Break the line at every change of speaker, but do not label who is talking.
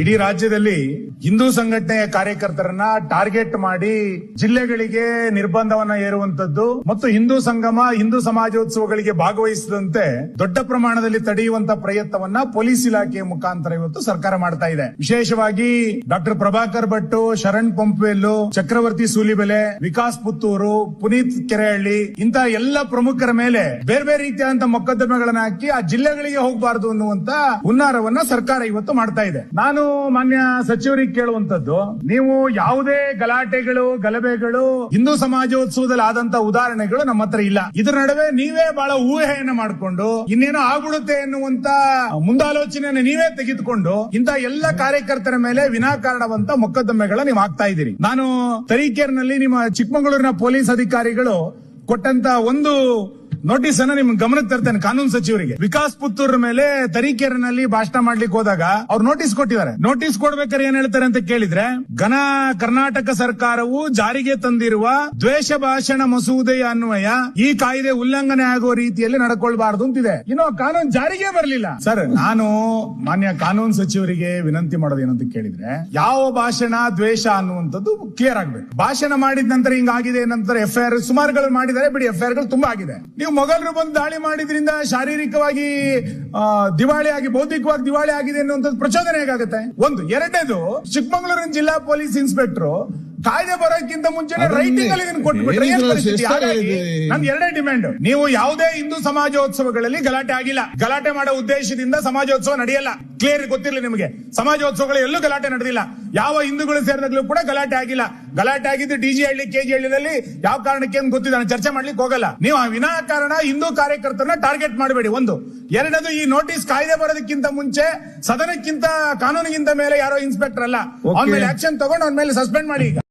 ಇಡೀ ರಾಜ್ಯದಲ್ಲಿ ಹಿಂದೂ ಸಂಘಟನೆಯ ಕಾರ್ಯಕರ್ತರನ್ನ ಟಾರ್ಗೆಟ್ ಮಾಡಿ ಜಿಲ್ಲೆಗಳಿಗೆ ನಿರ್ಬಂಧವನ್ನ ಹೇರುವಂತದ್ದು ಮತ್ತು ಹಿಂದೂ ಸಂಗಮ ಹಿಂದೂ ಸಮಾಜೋತ್ಸವಗಳಿಗೆ ಭಾಗವಹಿಸದಂತೆ ದೊಡ್ಡ ಪ್ರಮಾಣದಲ್ಲಿ ತಡೆಯುವಂತ ಪ್ರಯತ್ನವನ್ನ ಪೊಲೀಸ್ ಇಲಾಖೆಯ ಮುಖಾಂತರ ಇವತ್ತು ಸರ್ಕಾರ ಮಾಡ್ತಾ ಇದೆ. ವಿಶೇಷವಾಗಿ ಡಾಕ್ಟರ್ ಪ್ರಭಾಕರ್ ಭಟ್, ಶರಣ್ ಪಂಪ್ವೆಲ್ಲು, ಚಕ್ರವರ್ತಿ ಸೂಲಿಬೆಲೆ, ವಿಕಾಸ್ ಪುತ್ತೂರು, ಪುನೀತ್ ಕೆರೆಹಳ್ಳಿ ಇಂತ ಎಲ್ಲ ಪ್ರಮುಖರ ಮೇಲೆ ಬೇರೆ ಬೇರೆ ರೀತಿಯಾದಂತಹ ಮೊಕದ್ದಮೆಗಳನ್ನ ಹಾಕಿ ಆ ಜಿಲ್ಲೆಗಳಿಗೆ ಹೋಗಬಾರದು ಅನ್ನುವಂತ ಹುನ್ನಾರವನ್ನ ಸರ್ಕಾರ ಇವತ್ತು ಮಾಡ್ತಾ ಇದೆ. ನಾನು ಮಾನ್ಯ ಸಚಿವರಿಗೆ ಕೇಳುವಂತದ್ದು, ನೀವು ಯಾವುದೇ ಗಲಾಟೆಗಳು ಗಲಭೆಗಳು ಹಿಂದೂ ಸಮಾಜೋತ್ಸವದಲ್ಲಿ ಆದಂತ ಉದಾಹರಣೆಗಳು ನಮ್ಮ ಹತ್ರ ಇಲ್ಲ. ಇದರ ನಡುವೆ ನೀವೇ ಬಹಳ ಊಹೆಯನ್ನ ಮಾಡಿಕೊಂಡು ಇನ್ನೇನೋ ಆಗ್ಬಿಡುತ್ತೆ ಎನ್ನುವಂತ ಮುಂದಾಲೋಚನೆಯನ್ನು ನೀವೇ ತೆಗೆದುಕೊಂಡು ಇಂತ ಎಲ್ಲ ಕಾರ್ಯಕರ್ತರ ಮೇಲೆ ವಿನಾಕಾರಣವಂತ ಮೊಕದ್ದಮೆಗಳನ್ನ ನೀವು ಹಾಕ್ತಾ ಇದ್ದೀರಿ. ನಾನು ತರೀಕೆರೆನಲ್ಲಿ ನಿಮ್ಮ ಚಿಕ್ಕಮಗಳೂರಿನ ಪೊಲೀಸ್ ಅಧಿಕಾರಿಗಳು ಕೊಟ್ಟಂತ ಒಂದು ನೋಟಿಸ್ ಅನ್ನ ನಿಮ್ ಗಮನಕ್ಕೆ ತರ್ತೇನೆ. ಕಾನೂನು ಸಚಿವರಿಗೆ ವಿಕಾಸ್ ಪುತ್ತೂರ್ ಮೇಲೆ ತರೀಕೆರೆನಲ್ಲಿ ಭಾಷಣ ಮಾಡ್ಲಿಕ್ಕೆ ಹೋದಾಗ ಅವ್ರು ನೋಟಿಸ್ ಕೊಟ್ಟಿದ್ದಾರೆ. ನೋಟಿಸ್ ಕೊಡ್ಬೇಕಾದ್ರೆ ಏನ್ ಹೇಳ್ತಾರೆ ಅಂತ ಕೇಳಿದ್ರೆ, ಕರ್ನಾಟಕ ಸರ್ಕಾರವು ಜಾರಿಗೆ ತಂದಿರುವ ದ್ವೇಷ ಭಾಷಣ ಮಸೂದೆಯ ಅನ್ವಯ ಈ ಕಾಯ್ದೆ ಉಲ್ಲಂಘನೆ ಆಗುವ ರೀತಿಯಲ್ಲಿ ನಡ್ಕೊಳ್ಬಾರದು ಅಂತಿದೆ. ಇನ್ನು ಕಾನೂನು ಜಾರಿಗೆ ಬರಲಿಲ್ಲ. ಸರ್, ನಾನು ಮಾನ್ಯ ಕಾನೂನು ಸಚಿವರಿಗೆ ವಿನಂತಿ ಮಾಡೋದು ಏನಂತ ಕೇಳಿದ್ರೆ, ಯಾವ ಭಾಷಣ ದ್ವೇಷ ಅನ್ನುವಂಥದ್ದು ಕ್ಲಿಯರ್ ಆಗ್ಬೇಕು. ಭಾಷಣ ಮಾಡಿದ ನಂತರ ಹಿಂಗಾಗಿದೆ, ನಂತರ ಎಫ್ಐಆರ್ ಸುಮಾರುಗಳು ಮಾಡಿದ್ದಾರೆ, ಬಿಡಿ ಎಫ್ಐಆರ್ ಗಳು ತುಂಬಾ ಆಗಿದೆ. ನೀವು ಮೊಘಲರು ಬಂದು ದಾಳಿ ಮಾಡಿದ್ರಿಂದ ಶಾರೀರಿಕವಾಗಿ ದಿವಾಳಿ ಆಗಿ ಬೌದ್ಧಿಕವಾಗಿ ದಿವಾಳಿ ಆಗಿದೆ ಅನ್ನುವಂಥದ್ದು ಪ್ರಚೋದನೆ ಹೇಗಾಗುತ್ತೆ? ಒಂದು. ಎರಡನೇದು, ಚಿಕ್ಕಮಗಳೂರಿನ ಜಿಲ್ಲಾ ಪೊಲೀಸ್ ಇನ್ಸ್ಪೆಕ್ಟರ್ ಕಾಯ್ದೆ ಬರೋಕ್ಕಿಂತ ಮುಂಚೆ ರೈಟಿಂಗ್ ಅಲ್ಲಿ ಕೊಟ್ಬಿಟ್ರೆ ಏನ್ ಪರಿಸ್ಥಿತಿ? ಹಾಗಾಗಿ ನನ್ ಎರಡೇ ಡಿಮ್ಯಾಂಡ್, ನೀವು ಯಾವುದೇ ಹಿಂದೂ ಸಮಾಜೋತ್ಸವಗಳಲ್ಲಿ ಗಲಾಟೆ ಆಗಿಲ್ಲ, ಗಲಾಟೆ ಮಾಡೋ ಉದ್ದೇಶದಿಂದ ಸಮಾಜೋತ್ಸವ ನಡೆಯಲ್ಲ. ಕ್ಲಿಯರ್ ಗೊತ್ತಿರಲಿ ನಿಮಗೆ, ಸಮಾಜೋತ್ಸವಗಳು ಎಲ್ಲೂ ಗಲಾಟೆ ನಡೆದಿಲ್ಲ. ಯಾವ ಹಿಂದೂಗಳು ಸೇರಿದಾಗಲೂ ಕೂಡ ಗಲಾಟೆ ಆಗಿಲ್ಲ. ಗಲಾಟೆ ಆಗಿದ್ದು ಡಿಜಿ ಹಳ್ಳಿ, ಕೆಜಿ ಹಳ್ಳಿಯಲ್ಲಿ ಯಾವ ಕಾರಣಕ್ಕೆ ಅಂತ ಗೊತ್ತಿದೆ, ನಾನು ಚರ್ಚೆ ಮಾಡ್ಲಿಕ್ಕೆ ಹೋಗಲ್ಲ. ನೀವು ವಿನಾಕಾರಣ ಹಿಂದೂ ಕಾರ್ಯಕರ್ತರನ್ನ ಟಾರ್ಗೆಟ್ ಮಾಡಬೇಡಿ. ಒಂದು. ಎರಡನೇದು, ಈ ನೋಟಿಸ್ ಕಾಯ್ದೆ ಬರೋದಕ್ಕಿಂತ ಮುಂಚೆ ಸದನಕ್ಕಿಂತ ಕಾನೂನಿಗಿಂತ ಮೇಲೆ ಯಾರೋ ಇನ್ಸ್ಪೆಕ್ಟರ್ ಅಲ್ಲ, ಅವನ ಮೇಲೆ ಆಕ್ಷನ್ ತಗೊಂಡು ಅವನ ಮೇಲೆ ಸಸ್ಪೆಂಡ್ ಮಾಡಿ. ಈಗ